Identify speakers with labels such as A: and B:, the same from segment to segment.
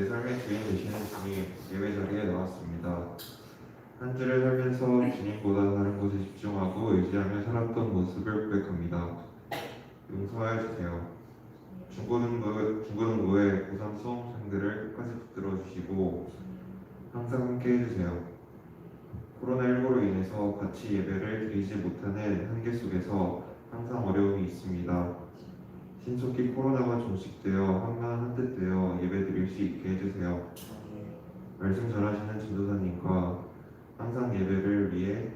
A: 내 삶의 주인 되시는 주님 예배 자리에 나왔습니다. 한 주를 살면서 주님보다 다른 곳에 집중하고 의지하며 살았던 모습을 고백합니다. 용서하여 주세요. 중고등부의 고3 수험생들을 끝까지 붙들어 주시고 항상 함께 해주세요. 코로나19로 인해서 같이 예배를 드리지 못하는 한계 속에서 항상 어려움이 있습니다. 신속히 코로나가 종식되어 한마음 한뜻 되어 예배 드릴 수 있게 해주세요. 말씀 전하시는 전도사님과 항상 예배를 위해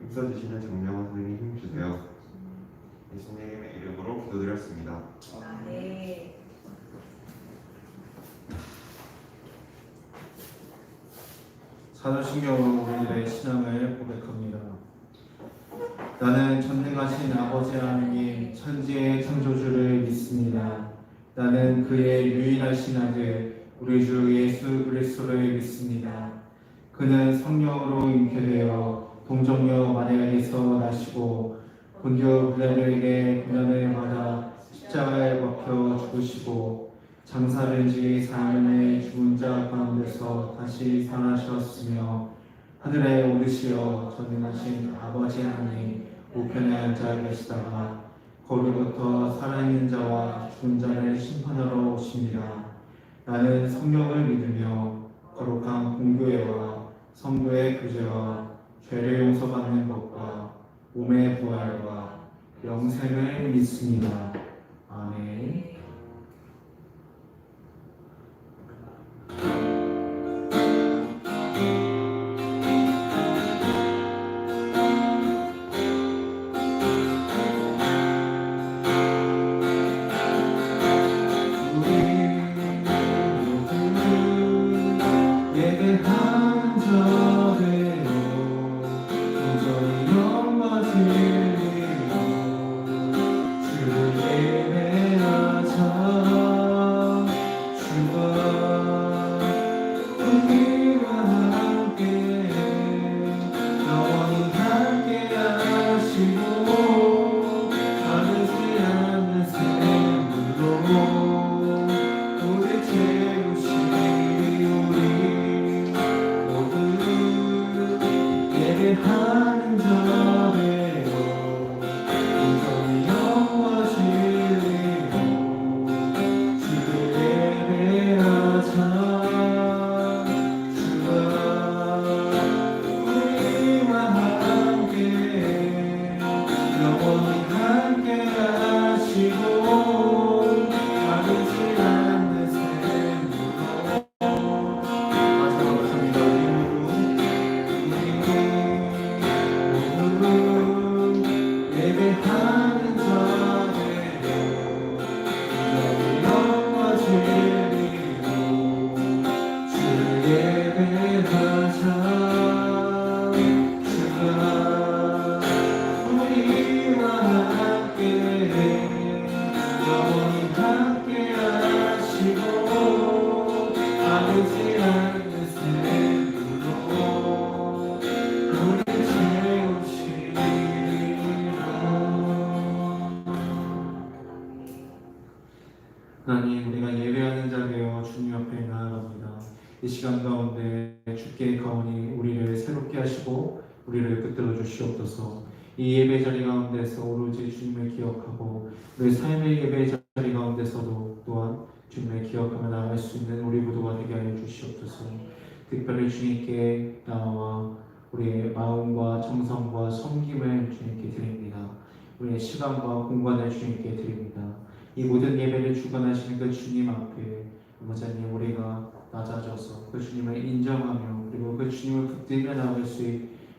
A: 힘써주시는 정명원 선생님 힘주세요. 예수님의 이름으로 기도드렸습니다.
B: 네.
C: 사도신경으로 우리들의 신앙을 고백합니다. 나는 전능하신 아버지 하나님 천지의 창조주를 믿습니다. 나는 그의 유일하신 아들 우리 주 예수 그리스도를 믿습니다. 그는 성령으로 잉태되어 동정녀 마리아에게서 나시고 본디오 빌라도에게 고난을 받아 십자가에 박혀 죽으시고 장사를 지 사흘 죽은 자 가운데서 다시 살아나셨으며 하늘에 오르시어 전능하신 아버지 하나님 우편에 앉아 계시다가 거기부터 살아있는 자와 죽은 자를 심판하러 오십니다. 나는 성령을 믿으며 거룩한 공교회와 성도의 교제와 죄를 용서받는 것과 몸의 부활과 영생을 믿습니다. 아멘. 하나님, 우리가 예배하는 자 되어 주님 앞에 나아갑니다. 이 시간 가운데 주께 가오니 우리를 새롭게 하시고 우리를 붙들어 주시옵소서. 이 예배 자리 가운데서 오로지 주님을 기억하고 우리 삶의 예배 자리 가운데서도 또한 주님을 기억하며 나아갈 수 있는 우리 모두가 되게 하여 주시옵소서. 특별히 주님께 나와 우리의 마음과 정성과 섬김을 주님께 드립니다. 우리의 시간과 공간을 주님께 드립니다. 이 모든 예배를 주관하시는 그 주님 앞에 아버지 하나님, 우리가 낮아져서 그 주님을 인정하며 그리고 그 주님을 붙들며 나아갈 수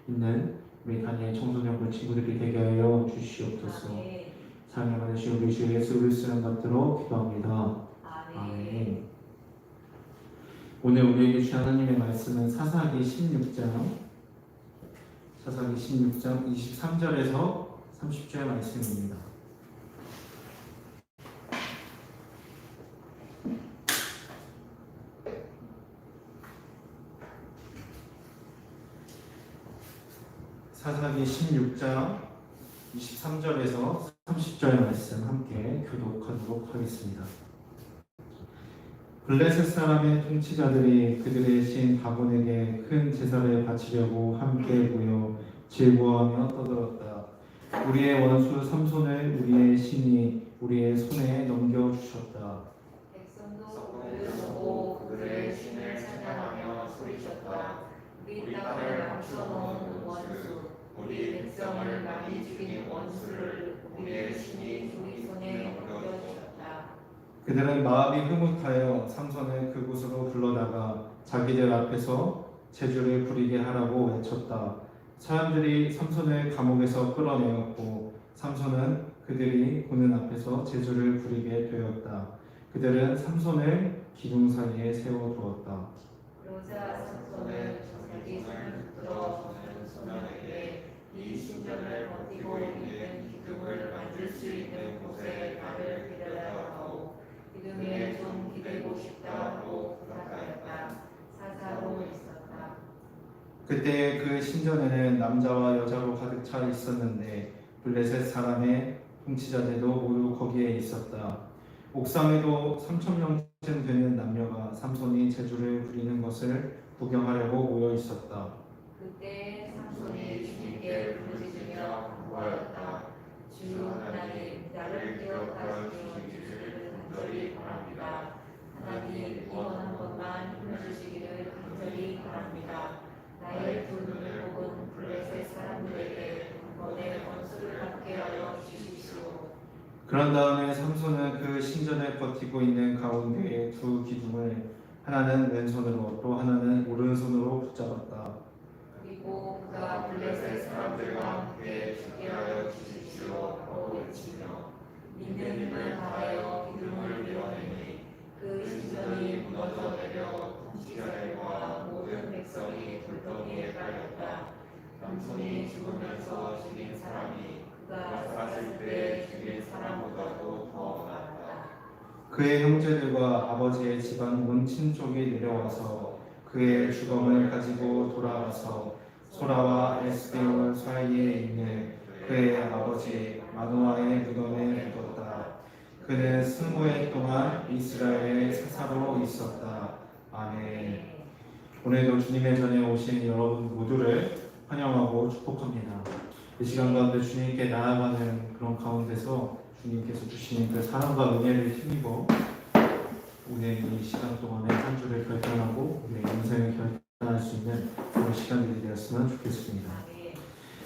C: 있는 우리 단위의 청소년부 친구들이 되게 하여 주시옵소서. 사랑의 많으신 우리 주 예수 그리스도를 받들어 기도합니다. 아멘. 오늘 우리에게 주신 하나님의 말씀은 사사기 16장 23절에서 30절 말씀입니다. 사사기 16장 23절에서 30절 말씀 함께 교독하도록 하겠습니다. 블레셋 사람의 통치자들이 그들의 신 다곤에게 큰 제사를 바치려고 함께 모여 즐거워하며 떠들었다. 우리의 원수 삼손을 우리의 신이 우리의 손에 넘겨주셨다.
B: 백성도 그를 보고 그들의 신을 찬양하며 소리쳤다. 우리 땅을 감춰놓은 원수, 우리 백성을 많이 죽인 원수를 우리의 신이 우리 손에 넘겨주셨다.
C: 그들은 마음이 흐뭇하여 삼손을 그곳으로 불러다가 자기들 앞에서 제주를 부리게 하라고 외쳤다. 사람들이 삼손을 감옥에서 끌어내었고 삼손은 그들이 보는 앞에서 제주를 부리게 되었다. 그들은 삼손을 기둥 사이에 세워두었다.
B: 그러자 삼손은 자기 손을 붙들어 보는 소년에게 이 신전을 버티고 있는 기둥을 만질 수 있는 곳에 나를 데려다 가오. 기둥에 좀 기대고 싶다고 부탁하였다. 사사로 있었다.
C: 그때 그 신전에는 남자와 여자로 가득 차 있었는데 블레셋 사람의 통치자들도 모두 거기에 있었다. 옥상에도 3,000명쯤 되는 남녀가 삼손이 제주를 부리는 것을 구경하려고 모여 있었다.
B: 그때 삼손이 주님께 부르짖으며 간구하였다. 주 하나님, 나를 기억하시며 주시기를 간절히 바랍니다. 하나님, 이번 한 번만 힘주시기를 간절히 바랍니다. 나의 두 눈을 뽑은 블레셋 사람들에게 번의 원수를 받게 하여 주십시오.
C: 그런 다음에 삼손은 그 신전을 버티고 있는 가운데에 두 기둥을 하나는 왼손으로 또 하나는 오른손으로 붙잡았다.
B: 그리고 그가 블레셋 사람들과 함께 죽게 하여 주십시오 하고 외치며 믿는 힘을 다하여 기둥을 밀어내니 그 신전이 무너져 내려 통치자들과 모든 백성이 돌덩이에 깔렸다. 삼손이 죽으면서 죽인 사람이 그가 살았을 때 죽인 사람보다도 더 많았다.
C: 그의 형제들과 아버지의 집안 온 친족이 내려와서 그의 주검을 가지고 돌아와서 소라와 에스베온 사이에 있는 그의 아버지 마노아의 무덤에 묻었다. 그는 20해 동안 이스라엘의 사사로 있었다. 아멘. 오늘도 주님의 전에 오신 여러분 모두를 환영하고 축복합니다. 이 시간 가운데 주님께 나아가는 그런 가운데서 주님께서 주시는 그 사랑과 은혜를 힘입어 오늘 이 시간 동안에 한 주를 결단하고 우리의 인생을 결단할 수 있는 그런 시간들이 되었으면 좋겠습니다.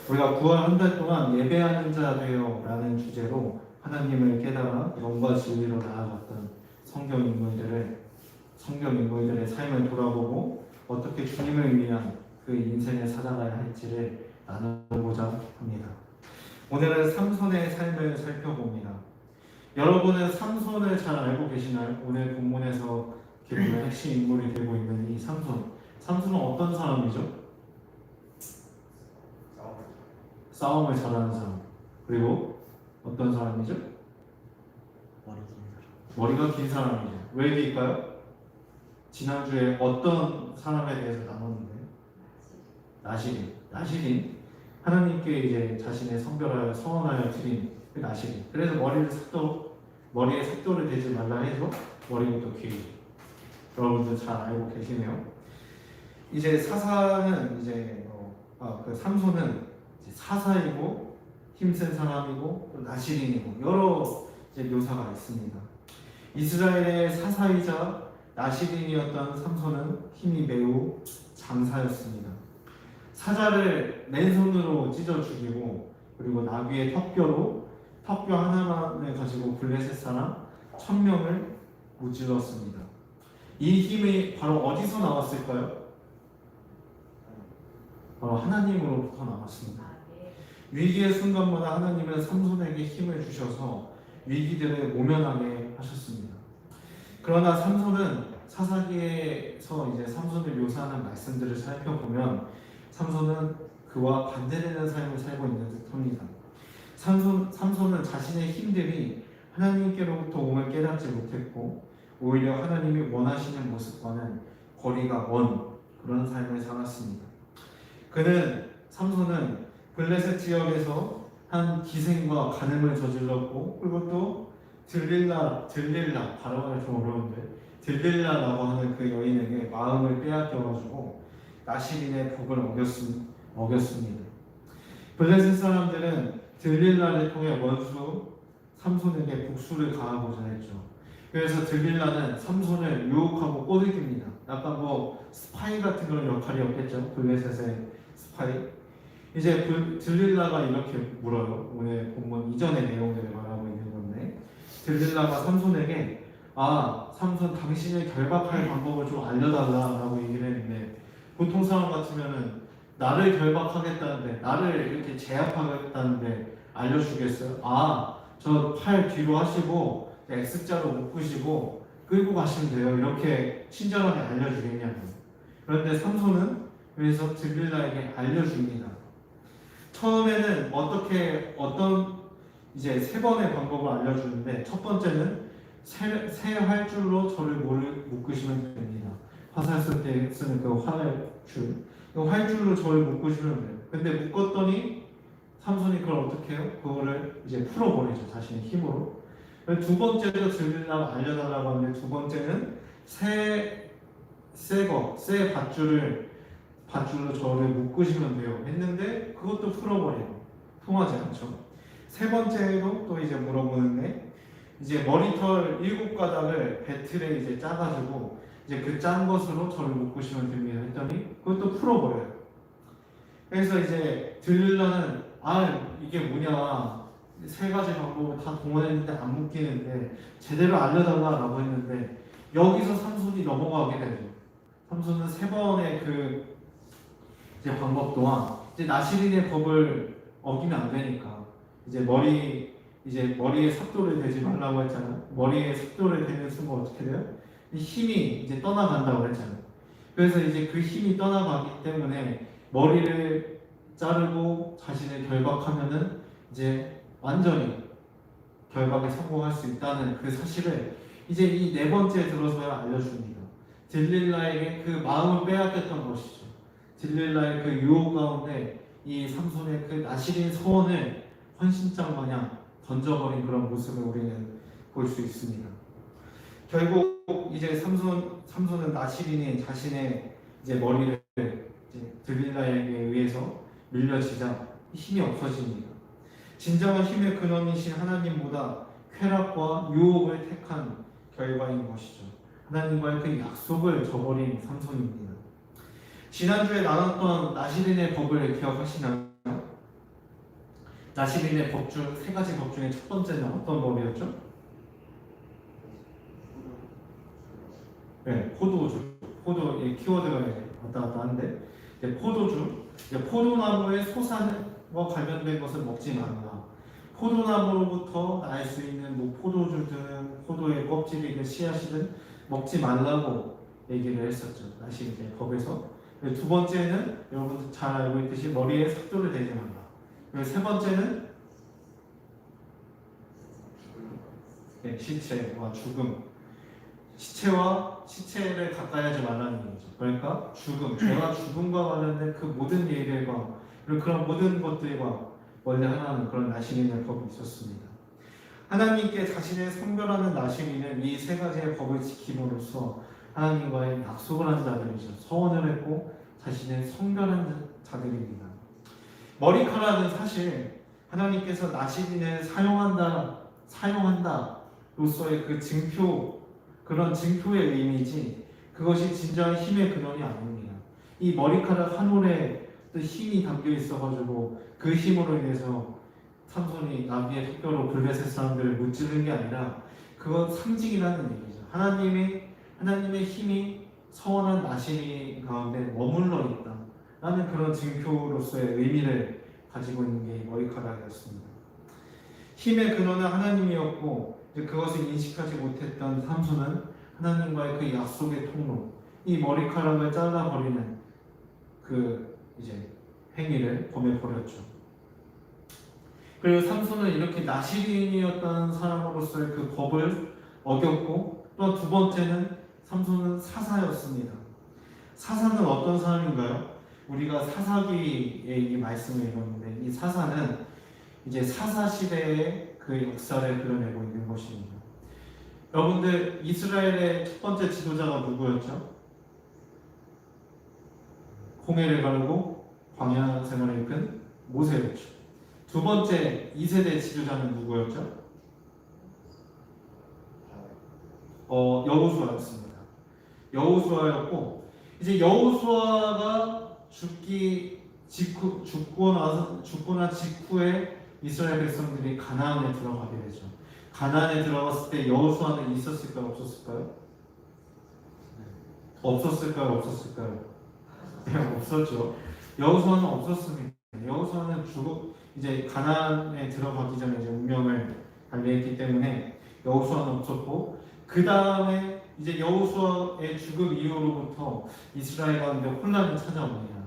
C: 우리가 9월 한 달 동안 예배하는 자 되어 라는 주제로 하나님을 깨달아 영과 진리로 나아갔던 성경 인물들의 삶을 돌아보고 어떻게 주님을 위한 그 인생을 살아가야 할지를 나누고자 합니다. 오늘은 삼손의 삶을 살펴봅니다. 여러분은 삼손을 잘 알고 계시나요? 오늘 본문에서 기록의 핵심 인물이 되고 있는 이 삼손. 삼손은 어떤 사람이죠? 싸움을 잘하는 사람. 그리고 어떤 사람이죠? 머리가 긴 사람이죠. 왜 길까요? 지난주에 어떤 사람에 대해서 나눴는데 나시린 하나님께 이제 자신의 성별하여 서원하여 드린 그 나시린. 그래서 머리에 삭도를 대지 말라 해서 머리부터 길죠. 여러분들 잘 알고 계시네요. 이제 사사는 그 삼손은 이제 사사이고 힘센 사람이고 또 나시린이고 여러 이제 묘사가 있습니다. 이스라엘의 사사이자 나시린이었던 삼손은 힘이 매우 장사였습니다. 사자를 맨손으로 찢어 죽이고 그리고 나귀의 턱뼈 하나만을 가지고 블레셋 사람 1,000명을 무찔렀습니다. 이 힘이 바로 어디서 나왔을까요? 바로 하나님으로부터 나왔습니다. 위기의 순간마다 하나님은 삼손에게 힘을 주셔서 위기들을 모면하게 하셨습니다. 그러나 삼손은 사사기에서 이제 삼손을 묘사하는 말씀들을 살펴보면 삼손은 그와 반대되는 삶을 살고 있는 듯합니다. 삼손은 자신의 힘들이 하나님께로부터 옴을 깨닫지 못했고 오히려 하나님이 원하시는 모습과는 거리가 먼 그런 삶을 살았습니다. 삼손은 블레셋 지역에서 한 기생과 간음을 저질렀고 그리고 또 들릴라 발음하기 좀 어려운데 들릴라라고 하는 그 여인에게 마음을 빼앗겨가지고 나시린의 법을 어겼습니다. 블레셋 사람들은 들릴라를 통해 원수 삼손에게 복수를 가하고자 했죠. 그래서 들릴라는 삼손을 유혹하고 꼬드깁니다. 약간 뭐 스파이 같은 그런 역할이었겠죠. 블레셋의 스파이. 이제 들릴라가 이렇게 물어요. 오늘 본문 이전의 내용들을 말하고 있는 건데, 들릴라가 삼손에게 삼손 당신을 결박할 방법을 좀 알려달라라고 얘기를 했는데, 보통 사람 같으면은 나를 결박하겠다는데, 나를 이렇게 제압하겠다는데 알려주겠어요? 저 팔 뒤로 하시고 X자로 묶으시고 끌고 가시면 돼요. 이렇게 친절하게 알려주겠냐고. 그런데 삼손은 그래서 들릴라에게 알려줍니다. 처음에는 어떤 이제 세 번의 방법을 알려주는데, 첫 번째는 새 활줄로 저를 묶으시면 됩니다. 화살 쓸 때 쓰는 그 활줄, 그 활줄로 저를 묶으시면 돼요. 근데 묶었더니 삼손이 그걸 어떻게 해요? 그거를 이제 풀어버리죠. 자신의 힘으로. 두 번째도 들리려고 알려달라고 하는데, 두 번째는 새 밧줄로 저를 묶으시면 돼요 했는데, 그것도 풀어버려요. 통하지 않죠. 세 번째도 또 이제 물어보는데, 이제 머리털 7가닥을 배틀에 이제 짜가지고 이제 그 짠 것으로 저를 묶으시면 됩니다 했더니 그것도 풀어버려요. 그래서 이제 들릴라는 이게 뭐냐, 세 가지 방법을 다 동원했는데 안 묶이는데 제대로 알려달라라고 했는데, 여기서 삼손이 넘어가게 되죠. 삼손은 세 번의 그 이제 방법 또한 이제 나시린의 법을 어기면 안 되니까, 이제 머리에 삭도를 대지 말라고 했잖아요. 머리에 삭도를 대는 순간 어떻게 돼요? 힘이 이제 떠나간다고 했잖아요. 그래서 이제 그 힘이 떠나가기 때문에 머리를 자르고 자신을 결박하면은 이제 완전히 결박에 성공할 수 있다는 그 사실을 이제 이 네 번째에 들어서야 알려줍니다. 들릴라에게 그 마음을 빼앗겼던 것이죠. 들릴라의 그 유혹 가운데 이 삼손의 그 나시린 소원을 헌신장 마냥 던져버린 그런 모습을 우리는 볼 수 있습니다. 결국 이제 삼손은 나시린이 자신의 이제 머리를 이제 들릴라에게 의해서 밀려지자 힘이 없어집니다. 진정한 힘의 근원이신 하나님보다 쾌락과 유혹을 택한 결과인 것이죠. 하나님과의 그 약속을 저버린 삼손입니다. 지난주에 나눴던 나시린의 법을 기억하시나요? 나시린의 법 중 세 가지 법 중에 첫 번째는 어떤 법이었죠? 네, 포도의 키워드가 왔다 갔다 하는데, 포도나무의 소산과 관련된 것을 먹지 말라. 포도나무로부터 날 수 있는 뭐 포도주든 포도의 껍질이든 씨앗이든 먹지 말라고 얘기를 했었죠. 나시린의 법에서. 두 번째는 여러분 잘 알고 있듯이 머리에 삭도를 대지 말라. 그리고 세 번째는 시체와 죽음. 시체를 가까이 하지 말라는 얘기죠. 그러니까 죄와 죽음과 관련된 그 모든 예들과 그리고 그런 모든 것들과 멀리 하나는 그런 나시린의 법이 있었습니다. 하나님께 자신을 성별하는 나시린은 이 세 가지의 법을 지킴으로써 하나님과의 약속을 한 자들이죠. 서원을 했고 자신을 성별한 자들입니다. 머리카락은 사실 하나님께서 나시린을 사용한다로서의 그 그런 증표의 의미지, 그것이 진정한 힘의 근원이 아닙니다. 이 머리카락 한 올에 또 힘이 담겨 있어가지고 그 힘으로 인해서 삼손이 나비의 턱뼈로 블레셋 사람들을 무찌르는 게 아니라 그건 상징이라는 얘기죠. 하나님의 힘이 서원한 나시린 가운데 머물러 있다라는 그런 증표로서의 의미를 가지고 있는 게 머리카락이었습니다. 힘의 근원은 하나님이었고 그것을 인식하지 못했던 삼손은 하나님과의 그 약속의 통로, 이 머리카락을 잘라버리는 그 이제 행위를 범해버렸죠. 그리고 삼손은 이렇게 나시린이었던 사람으로서의 그 법을 어겼고, 또 두 번째는 삼손은 사사였습니다. 사사는 어떤 사람인가요? 우리가 사사기의 이 말씀을 읽었는데, 이 사사는 이제 사사 시대의 그 역사를 그려내고 있는 것입니다. 여러분들 이스라엘의 첫 번째 지도자가 누구였죠? 홍해를 가르고 광야 생활을 이끈 모세였죠. 두 번째 2세대 지도자는 누구였죠? 여호수아였습니다. 여호수아였고 이제 여호수아가 죽고 난 직후에 이스라엘 백성들이 가나안에 들어가게 되죠. 가나안에 들어갔을 때 여호수아는 있었을까요? 없었을까요? 없었을까요? 네, 없었죠. 여호수아는 없었습니다. 여호수아는 이제 가나안에 들어가기 전에 이제 운명을 달리했기 때문에 여호수아는 없었고 그 다음에 이제 여호수아의 죽음 이후로부터 이스라엘 가운데 혼란이 찾아옵니다.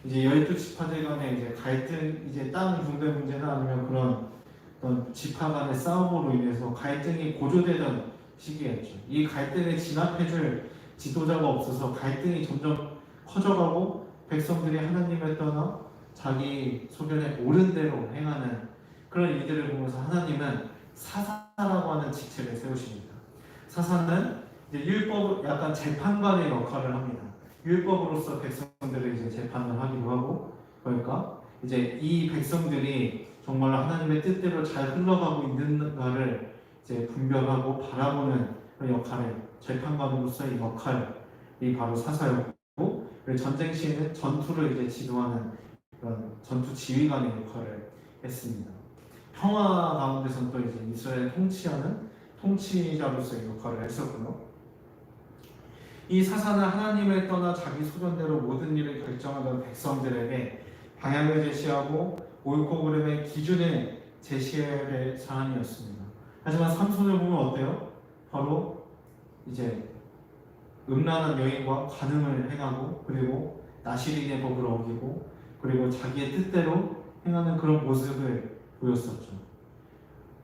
C: 이제 12지파들 간의 이제 갈등, 이제 땅 분배 문제나 아니면 그런 어떤 지파 간의 싸움으로 인해서 갈등이 고조되던 시기였죠. 이 갈등을 진압해줄 지도자가 없어서 갈등이 점점 커져가고 백성들이 하나님을 떠나 자기 소견에 옳은 대로 행하는 그런 일들을 보면서 하나님은 사사라고 하는 직책을 세우십니다. 사사는 이제 율법 약간 재판관의 역할을 합니다. 율법으로서 백성들을 이제 재판을 하기도 하고 그러니까 이제 이 백성들이 정말로 하나님의 뜻대로 잘 흘러가고 있는가를 이제 분별하고 바라보는 그런 역할을 재판관으로서의 역할이 바로 사사였고 전쟁 시에는 전투를 이제 지도하는 그런 전투 지휘관의 역할을 했습니다. 평화 가운데서는 또 이제 이스라엘 통치하는 통치자로서의 역할을 했었고요. 이 사사는 하나님을 떠나 자기 소견대로 모든 일을 결정하던 백성들에게 방향을 제시하고 옳고 그름의 기준을 제시해야 될 사람이었습니다. 하지만 삼손을 보면 어때요? 바로 이제 음란한 여인과 간음을 행하고 그리고 나시린의 법을 어기고 그리고 자기의 뜻대로 행하는 그런 모습을 보였었죠.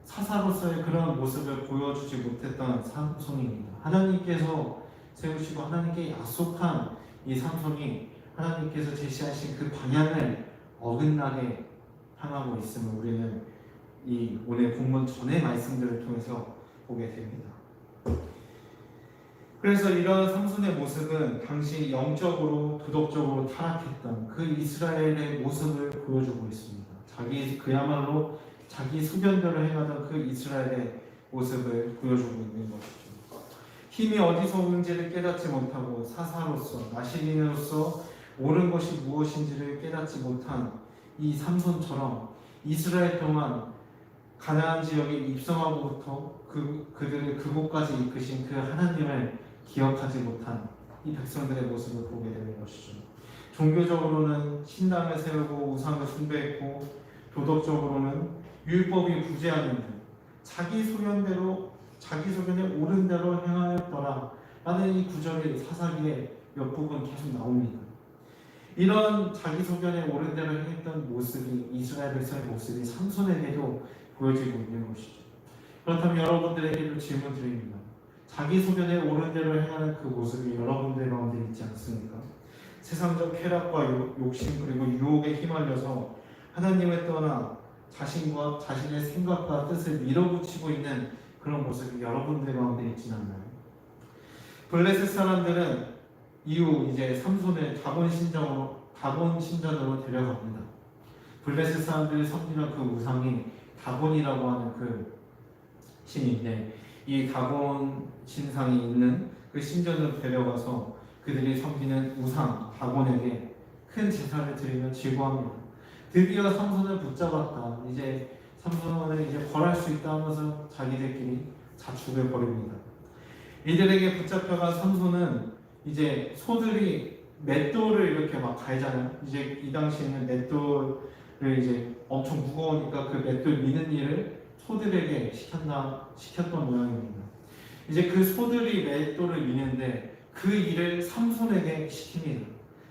C: 사사로서의 그런 모습을 보여주지 못했던 삼손입니다. 하나님께서 세우시고 하나님께 약속한 이 삼손이 하나님께서 제시하신 그 방향을 어긋나게 향하고 있음을 우리는 이 오늘 본문 전의 말씀들을 통해서 보게 됩니다. 그래서 이런 삼손의 모습은 당시 영적으로 도덕적으로 타락했던 그 이스라엘의 모습을 보여주고 있습니다. 그야말로 자기 소견대로 행하던 그 이스라엘의 모습을 보여주고 있는 것이죠. 힘이 어디서 오는지를 깨닫지 못하고 사사로서 나시린으로서 옳은 것이 무엇인지를 깨닫지 못한 이 삼손처럼 이스라엘 동안 가나안 지역에 입성하고부터 그들을 그곳까지 이끄신 그 하나님을 기억하지 못한 이 백성들의 모습을 보게 되는 것이죠. 종교적으로는 신당을 세우고 우상을 숭배했고 도덕적으로는 율법이 부재하는 듯 자기 소견에 옳은 대로 행하였더라 라는 이 구절이 사사기에 몇 부분 계속 나옵니다. 이런 자기 소견에 옳은 대로 행했던 모습이 이스라엘 백성의 모습이 삼손에게도 보여지고 있는 것이죠. 그렇다면 여러분들에게도 질문 드립니다. 자기 소견에 옳은 대로 행하는 그 모습이 여러분들 가운데 있지 않습니까? 세상적 쾌락과 욕심 그리고 유혹에 휘말려서 하나님을 떠나 자신과 자신의 생각과 뜻을 밀어붙이고 있는 그런 모습이 여러분들 가운데 있지는 않나요? 블레셋 사람들은 이후 이제 삼손을 다곤 신전으로 데려갑니다. 블레셋 사람들이 섬기는 그 우상이 다곤이라고 하는 그 신인데 이 다곤 신상이 있는 그 신전으로 데려가서 그들이 섬기는 우상 다곤에게 큰 제사를 드리며 질고합니다. 드디어 삼손을 붙잡았다. 이제 삼손을 이제 벌할 수 있다 하면서 자기들끼리 자축을 벌입니다. 이들에게 붙잡혀간 삼손은 이제 소들이 맷돌을 이렇게 막 갈잖아요. 이제 이 당시에는 맷돌을 이제 엄청 무거우니까 그 맷돌 미는 일을 소들에게 시켰던 모양입니다. 이제 그 소들이 맷돌을 미는데 그 일을 삼손에게 시킵니다.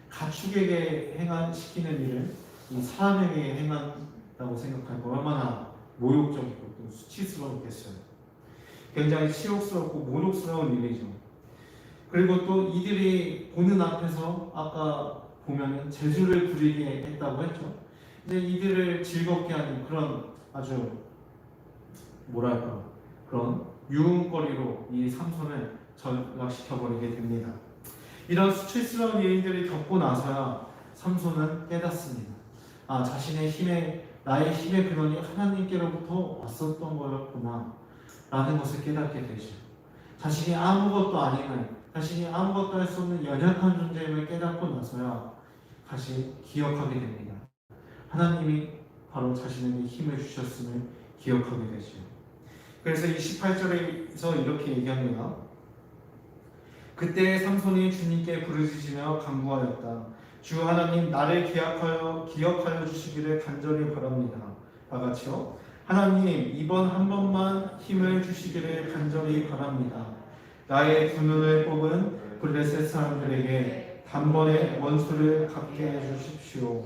C: 가축에게 시키는 일을 이 사람에게 행한다고 생각하니까 얼마나 모욕적이고 또 수치스러웠겠어요. 굉장히 치욕스럽고 모욕스러운 일이죠. 그리고 또 이들이 보는 앞에서 아까 보면은 재주를 부리게 했다고 했죠. 근데 이들을 즐겁게 하는 그런 아주 뭐랄까 그런 유흥거리로 이 삼손을 전락시켜버리게 됩니다. 이런 수치스러운 일들을 겪고 나서야 삼손은 깨닫습니다. 나의 힘의 근원이 하나님께로부터 왔었던 거였구나 라는 것을 깨닫게 되죠. 자신이 아무것도 할 수 없는 연약한 존재임을 깨닫고 나서야 다시 기억하게 됩니다. 하나님이 바로 자신에게 힘을 주셨음을 기억하게 되죠. 그래서 이 18절에서 이렇게 얘기합니다. 그때 삼손이 주님께 부르짖으며 간구하였다. 주 하나님, 나를 기억하여 주시기를 간절히 바랍니다. 다같이요. 하나님, 이번 한 번만 힘을 주시기를 간절히 바랍니다. 나의 두 눈을 뽑은 블레셋 사람들에게 단번에 원수를 갚게 해주십시오.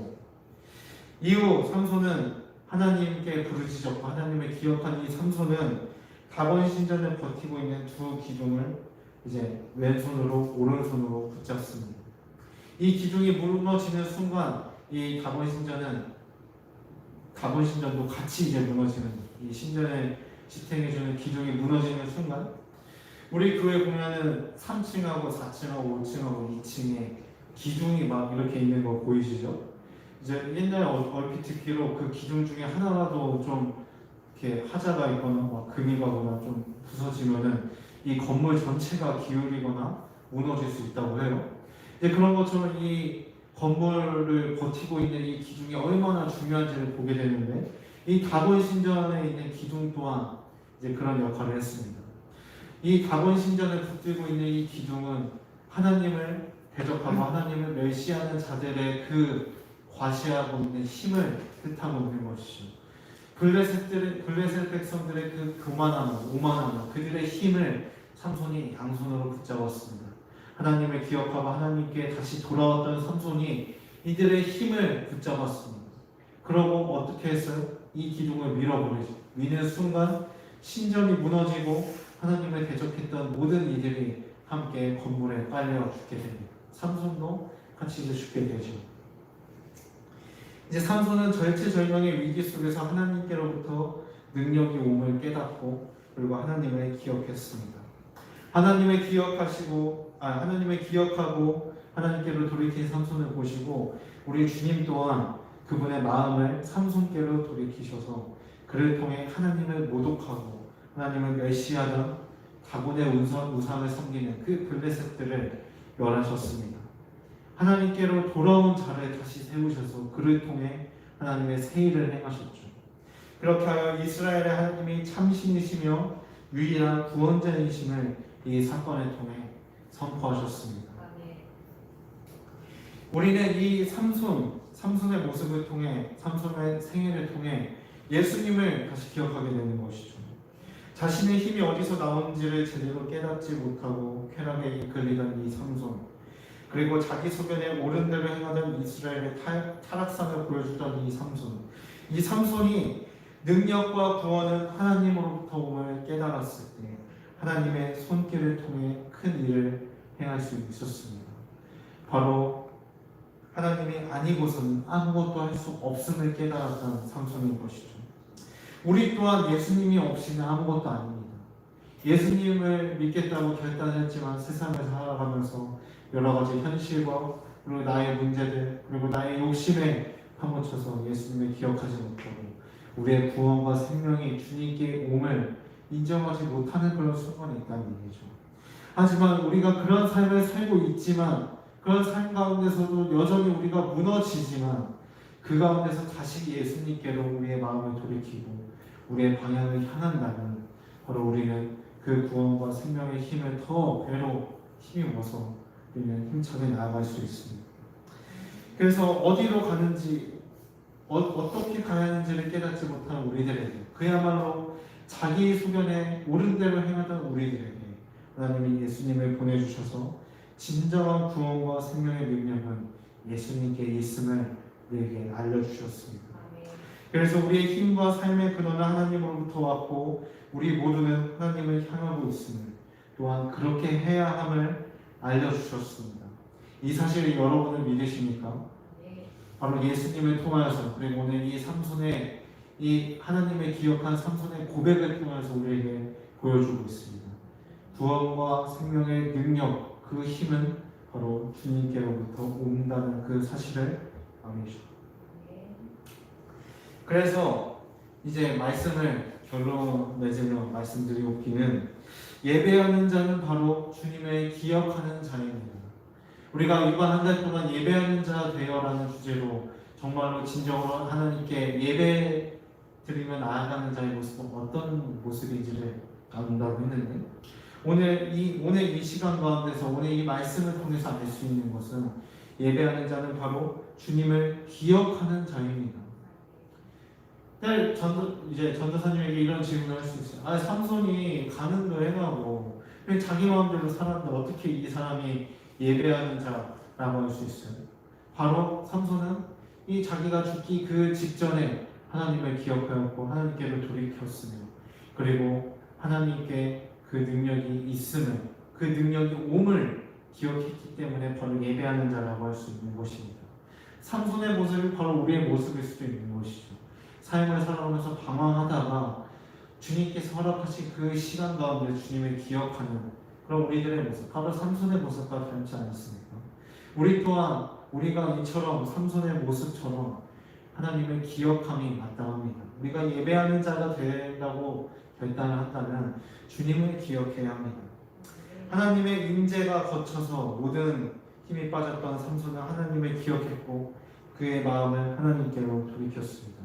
C: 이후 삼손은 하나님께 부르짖었고 하나님을 기억한 이 삼손은 다본 신전을 버티고 있는 두 기둥을 이제 왼손으로 오른손으로 붙잡습니다. 이 기둥이 무너지는 순간 이 다본 신전도 같이 이제 무너지는, 이 신전을 지탱해주는 기둥이 무너지는 순간 우리 교회 보면은 3층하고 4층하고 5층하고 2층에 기둥이 막 이렇게 있는 거 보이시죠? 이제 옛날에 얼핏 듣기로 그 기둥 중에 하나라도 좀 이렇게 하자가 있거나 막 금이 가거나 좀 부서지면은 이 건물 전체가 기울이거나 무너질 수 있다고 해요. 이제 그런 것처럼 이 건물을 버티고 있는 이 기둥이 얼마나 중요한지를 보게 되는데, 이 다본 신전에 있는 기둥 또한 이제 그런 역할을 했습니다. 이 다본 신전을 붙들고 있는 이 기둥은 하나님을 대적하고 하나님을 멸시하는 자들의 그 과시하고 있는 힘을 뜻하고 있는 것이죠. 블레셋 백성들의 그 오만함, 그들의 힘을 삼손이 양손으로 붙잡았습니다. 하나님을 기억하고 하나님께 다시 돌아왔던 삼손이 이들의 힘을 붙잡았습니다. 그러고 어떻게 했어요? 이 기둥을 밀어버리죠. 미는 순간 신전이 무너지고 하나님을 대적했던 모든 이들이 함께 건물에 빨려 죽게 됩니다. 삼손도 같이 죽게 되죠. 이제 삼손은 절체절명의 위기 속에서 하나님께로부터 능력이 옴을 깨닫고 그리고 하나님을 기억했습니다. 하나님을 기억하고 하나님께로 돌이킨 삼손을 보시고 우리 주님 또한 그분의 마음을 삼손께로 돌이키셔서 그를 통해 하나님을 모독하고 하나님을 멸시하던 다곤의 우상을 섬기는 그 블레셋들을 멸하셨습니다. 하나님께로 돌아온 자를 다시 세우셔서 그를 통해 하나님의 새 일을 행하셨죠. 그렇게 하여 이스라엘의 하나님이 참신이시며 유일한 구원자이심을 이 사건을 통해 선포하셨습니다. 우리는 이 삼손의 모습을 통해, 삼손의 생애를 통해 예수님을 다시 기억하게 되는 것이죠. 자신의 힘이 어디서 나오는지를 제대로 깨닫지 못하고 쾌락에 이끌리던 이 삼손, 그리고 자기 소견에 옳은 대로 행하던 이스라엘의 타락상을 보여주던 이 삼손이 능력과 구원은 하나님으로부터 옴을 깨달았을 때 하나님의 손길을 통해 큰 일을 행할 수 있었습니다. 바로 하나님이 아니고서는 아무것도 할 수 없음을 깨달았던 삼손인 것이죠. 우리 또한 예수님이 없이는 아무것도 아닙니다. 예수님을 믿겠다고 결단했지만 세상을 살아가면서 여러 가지 현실과 그리고 나의 문제들 그리고 나의 욕심에 파묻혀서 예수님을 기억하지 못하고 우리의 구원과 생명이 주님께 옴을 인정하지 못하는 그런 순간이 있다는 얘기죠. 하지만 우리가 그런 삶을 살고 있지만 그런 삶 가운데서도 여전히 우리가 무너지지만 그 가운데서 다시 예수님께로 우리의 마음을 돌이키고 우리의 방향을 향한다면 바로 우리는 그 구원과 생명의 힘을 더 배로 힘입어서 우리는 힘차게 나아갈 수 있습니다. 그래서 어디로 가는지 어떻게 가야 하는지를 깨닫지 못한 우리들에게, 그야말로 자기 소견에 옳은 대로 행하던 우리들에게 하나님이 예수님을 보내주셔서 진정한 구원과 생명의 능력은 예수님께 있음을 우리에게 알려주셨습니다. 그래서 우리의 힘과 삶의 근원은 하나님으로부터 왔고 우리 모두는 하나님을 향하고 있음을, 또한 그렇게 해야 함을 알려주셨습니다. 이 사실을 여러분은 믿으십니까? 바로 예수님을 통하여서, 그리고 오늘 이 삼손의 이 하나님을 기억한 삼손의 고백을 통해서 우리에게 보여주고 있습니다. 구원과 생명의 능력, 그 힘은 바로 주님께로부터 온다는 그 사실을 아멘이죠. 그래서 이제 말씀을 결론 맺으며 말씀드리옵기는 예배하는 자는 바로 주님을 기억하는 자입니다. 우리가 이번 한 달 동안 예배하는 자 되어라는 주제로 정말로 진정으로 하나님께 예배 드리며 나아가는 자의 모습은 어떤 모습인지를 나눈다고 했는데 오늘 이 시간 가운데서 오늘 이 말씀을 통해서 알 수 있는 것은 예배하는 자는 바로 주님을 기억하는 자입니다. 이제 전도사님에게 이런 질문을 할 수 있어요. 아, 삼손이 가는도 해가고 자기 마음대로 살았는데 어떻게 이 사람이 예배하는 자라고 할 수 있어요? 바로 삼손은 이 자기가 죽기 그 직전에 하나님을 기억하였고 하나님께로 돌이켰으며 그리고 하나님께 그 능력이 있음을 그 능력이 옴을 기억했기 때문에 바로 예배하는 자라고 할 수 있는 것입니다. 삼손의 모습이 바로 우리의 모습일 수도 있는 것이죠. 삶을 살아오면서 방황하다가 주님께서 허락하신 그 시간 가운데 주님을 기억하는 그런 우리들의 모습, 바로 삼손의 모습과 닮지 않습니까? 우리 또한 우리가 이처럼 삼손의 모습처럼 하나님을 기억함이 마땅합니다. 우리가 예배하는 자가 된다고 결단한다면 주님을 기억해야 합니다. 하나님의 임재가 거쳐서 모든 힘이 빠졌던 삼손은 하나님을 기억했고 그의 마음을 하나님께로 돌이켰습니다.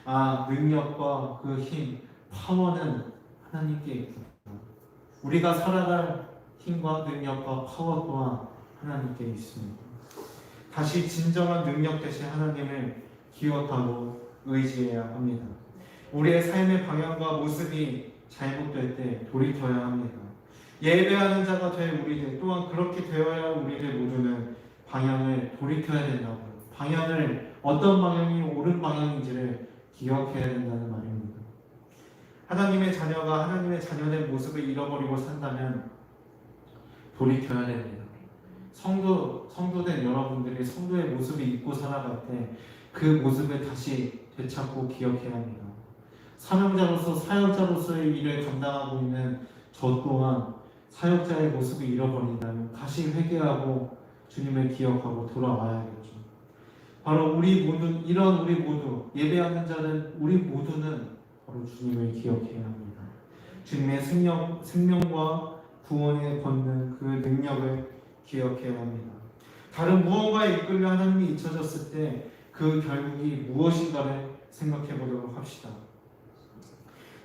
C: 아, 능력과 그 힘, 파워는 하나님께 있구나. 우리가 살아갈 힘과 능력과 파워 또한 하나님께 있습니다. 다시 진정한 능력 대신 하나님을 기억하고 의지해야 합니다. 우리의 삶의 방향과 모습이 잘못될 때 돌이켜야 합니다. 예배하는 자가 될 우리들 또한 그렇게 되어야 우리들 모두는 방향을 돌이켜야 된다고요. 방향을 어떤 방향이 옳은 방향인지를 기억해야 된다는 말입니다. 하나님의 자녀가 하나님의 자녀의 모습을 잃어버리고 산다면 돌이켜야 됩니다. 성도된 여러분들이 성도의 모습을 잊고 살아갈 때 그 모습을 다시 되찾고 기억해야 합니다. 사명자로서 사역자로서의 일을 감당하고 있는 저 또한 사역자의 모습을 잃어버린다면 다시 회개하고 주님을 기억하고 돌아와야겠죠. 바로 우리 모두 예배하는 자는 우리 모두는 바로 주님을 기억해야 합니다. 주님의 생명과 구원에 걷는 그 능력을 기억해야 합니다. 다른 무언가에 이끌려 하나님이 잊혀졌을 때 그 결국이 무엇인가를 생각해 보도록 합시다.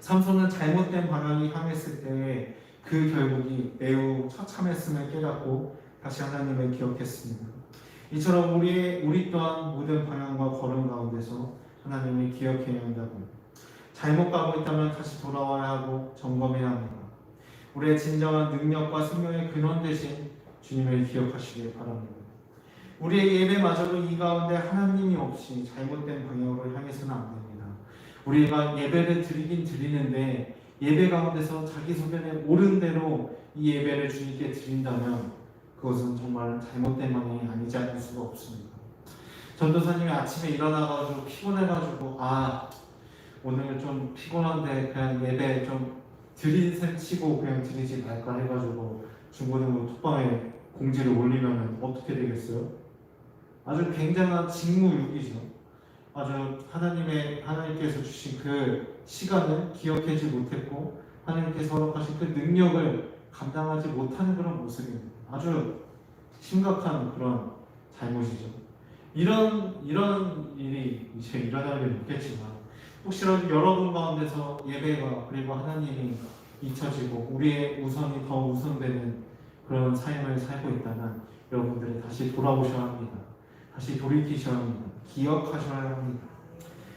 C: 삼손은 잘못된 방향이 향했을 때에 그 결국이 매우 처참했음을 깨닫고 다시 하나님을 기억했습니다. 이처럼 우리 또한 모든 방향과 걸음 가운데서 하나님을 기억해야 한다고. 잘못 가고 있다면 다시 돌아와야 하고 점검해야 합니다. 우리의 진정한 능력과 생명의 근원 되신 주님을 기억하시길 바랍니다. 우리의 예배마저도 이 가운데 하나님이 없이 잘못된 방향으로 향해서는 안 됩니다. 우리가 예배를 드리긴 드리는데 예배 가운데서 자기 소견에 옳은 대로 이 예배를 주님께 드린다면 그것은 정말 잘못된 방향이 아니지 않을 수가 없습니다. 전도사님이 아침에 일어나가지고 피곤해가지고 오늘 좀 피곤한데 그냥 예배 좀 드린 셈 치고 그냥 드리지 말까 해가지고 중고등부 톡방에 공지를 올리면 어떻게 되겠어요? 아주 굉장한 직무유기죠. 아주 하나님께서 주신 그 시간을 기억하지 못했고 하나님께서 허락하신 그 능력을 감당하지 못하는 그런 모습입니다. 아주 심각한 그런 잘못이죠. 이런 일이 이제 일어날 일은 없겠지만 혹시라도 여러분 가운데서 예배가 그리고 하나님이 잊혀지고 우리의 우선이 더 우선되는 그런 삶을 살고 있다면 여러분들이 다시 돌아오셔야 합니다. 다시 돌이키셔야 합니다. 기억하셔야 합니다.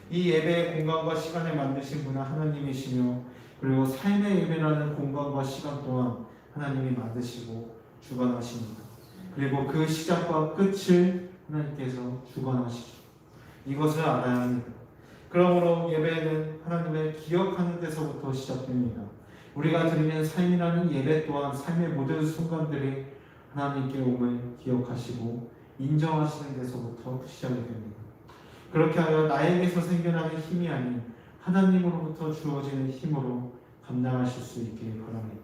C: 이 예배의 공간과 시간을 만드신 분은 하나님이시며 그리고 삶의 예배라는 공간과 시간 또한 하나님이 만드시고 주관하십니다. 그리고 그 시작과 끝을 하나님께서 주관하시죠. 이것을 알아야 합니다. 그러므로 예배는 하나님을 기억하는 데서부터 시작됩니다. 우리가 드리는 삶이라는 예배 또한 삶의 모든 순간들이 하나님께 옴을 기억하시고 인정하시는 데서부터 시작이 됩니다. 그렇게 하여 나에게서 생겨나는 힘이 아닌 하나님으로부터 주어지는 힘으로 감당하실 수 있길 바랍니다.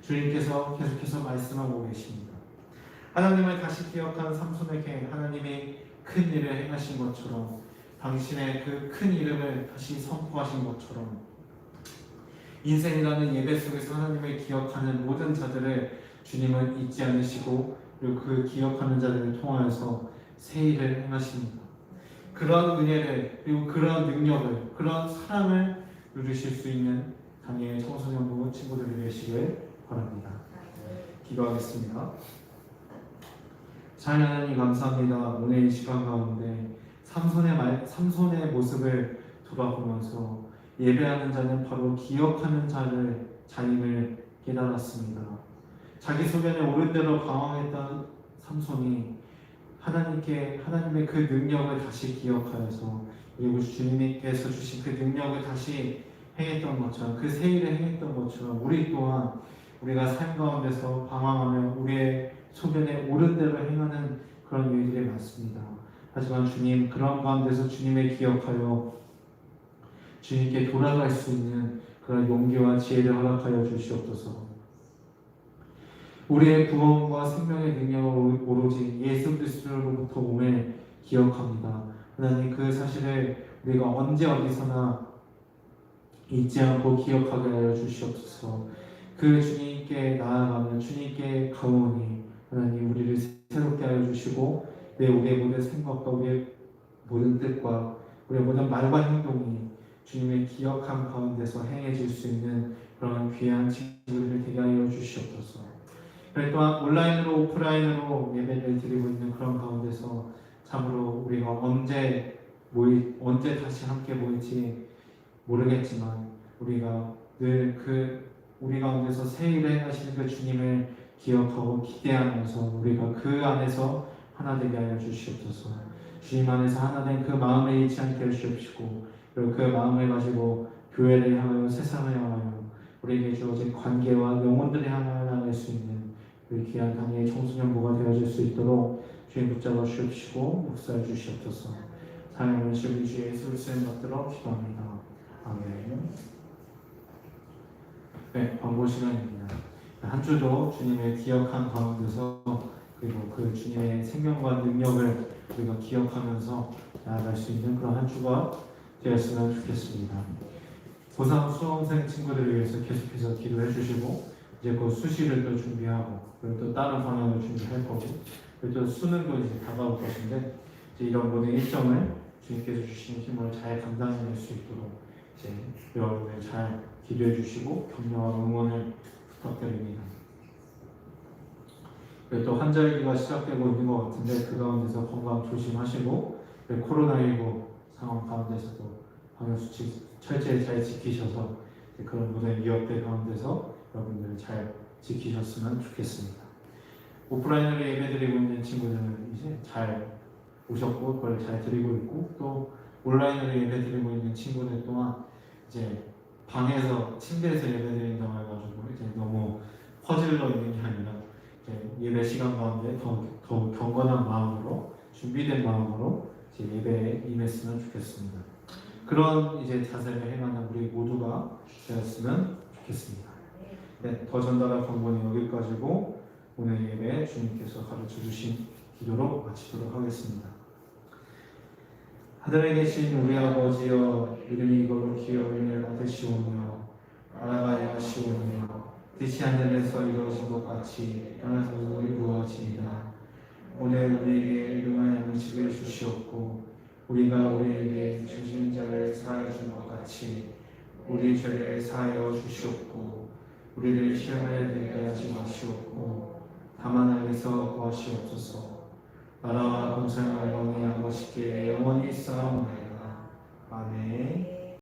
C: 주님께서 계속해서 말씀하고 계십니다. 하나님을 다시 기억한 삼손에게 하나님이 큰 일을 행하신 것처럼 당신의 그 큰 이름을 다시 선포하신 것처럼 인생이라는 예배 속에서 하나님을 기억하는 모든 자들을 주님은 잊지 않으시고 그리고 그 기억하는 자들을 통하여서 새 일을 행하십니다. 그런 은혜를 그리고 그런 능력을 그런 사랑을 누리실 수 있는 당의 청소년부 친구들이 되시길 바랍니다. 기도하겠습니다. 잘 하나님 감사합니다. 오늘 이 시간 가운데 삼손의 모습을 돌아보면서 예배하는 자는 바로 기억하는 자임을 깨달았습니다. 자기 소견에 옳은 대로 방황했던 삼손이 하나님의 그 능력을 다시 기억하여서 그리고 주님께서 주신 그 능력을 다시 행했던 것처럼 그 새 일을 행했던 것처럼 우리 또한 우리가 삶 가운데서 방황하며 우리의 소견에 옳은 대로 행하는 그런 일들이 많습니다. 하지만 주님 그런 가운데서 주님을 기억하여 주님께 돌아갈 수 있는 그런 용기와 지혜를 허락하여 주시옵소서. 우리의 구원과 생명의 능력을 오로지 예수 그리스도로부터 오매 기억합니다. 하나님 그 사실을 우리가 언제 어디서나 잊지 않고 기억하게 하여 주시옵소서. 그 주님께 나아가면 주님께 가오니 하나님 우리를 새롭게 하여 주시고 우리의 모든 생각과 우리의 모든 뜻과 우리의 모든 말과 행동이 주님의 기억함 가운데서 행해질 수 있는 그런 귀한 친구들을 되게 하여 주시옵소서. 또한 온라인으로 오프라인으로 예배를 드리고 있는 그런 가운데서 참으로 우리가 언제 다시 함께 모일지 모르겠지만 우리가 늘 우리 가운데서 새 일을 행하시는 그 주님을 기억하고 기대하면서 우리가 그 안에서 하나 되게 하여 주시옵소서. 주님 안에서 하나 된 그 마음을 잃지 않게 해주시옵시고 그리고 그 마음을 가지고 교회를 향하여 세상을 향하여 우리에게 주어진 관계와 영혼들을 향하여 나갈 수 있는 우리 귀한 당의 청소년부가 되어질 수 있도록 주님 붙잡아 주시옵시고 역사해 주시옵소서. 사랑하는 우리 주 예수 그리스도를 받들어 기도합니다. 아멘. 네, 광고 시간입니다. 한 주도 주님의 기억한 가운데서 그리고 그 주님의 생명과 능력을 우리가 기억하면서 나아갈 수 있는 그런 한 주가 되었으면 좋겠습니다. 고3 수험생 친구들을 위해서 계속해서 기도해 주시고 이제 그 수시를 또 준비하고 그리고 또 다른 방향을 준비할 거고 그리고 또 수능도 이제 다가올 것인데 이제 이런 모든 일정을 주님께서 주신 힘을 잘 감당해낼 수 있도록 이제 여러분들 잘 기도해 주시고 격려와 응원을 부탁드립니다. 그리고 또 환절기가 시작되고 있는 것 같은데 그 가운데서 건강 조심하시고 코로나19 상황 가운데서도 방역수칙 철저히 잘 지키셔서 그런 모든 위협들 가운데서 여러분들 잘 지키셨으면 좋겠습니다. 오프라인으로 예배드리고 있는 친구들은 이제 잘 오셨고 그걸 잘 드리고 있고 또 온라인으로 예배드리고 있는 친구들 또한 이제 방에서 침대에서 예배드린다고 해가지고 이제 너무 퍼질러 있는 게 아니라 이제 예배 시간 가운데 더 경건한 마음으로 준비된 마음으로 이제 예배에 임했으면 좋겠습니다. 그런 이제 자세를 행하는 우리 모두가 되었으면 좋겠습니다. 네, 더 전달할 광고는 여기까지고 오늘 예배 주님께서 가르쳐 주신 기도로 마치도록 하겠습니다. 하늘에 계신 우리 아버지여 이름이 거룩히 여김을 받으시오며 나라가 임하시오며 뜻이 하늘에서 이루어진 것 같이 땅에서도 이루어지이다. 오늘 우리에게 일용할 양식을 주시옵고 우리가 우리에게 주신 자를 사하여 준 것 같이 우리 죄를 사하여 주시옵고 우리를 시험에 들게 하지 마시옵고 다만 악에서 구하시옵소서. 나라와 공생과 영광이 아버지께 영원히 쌓아오나이다. 아멘.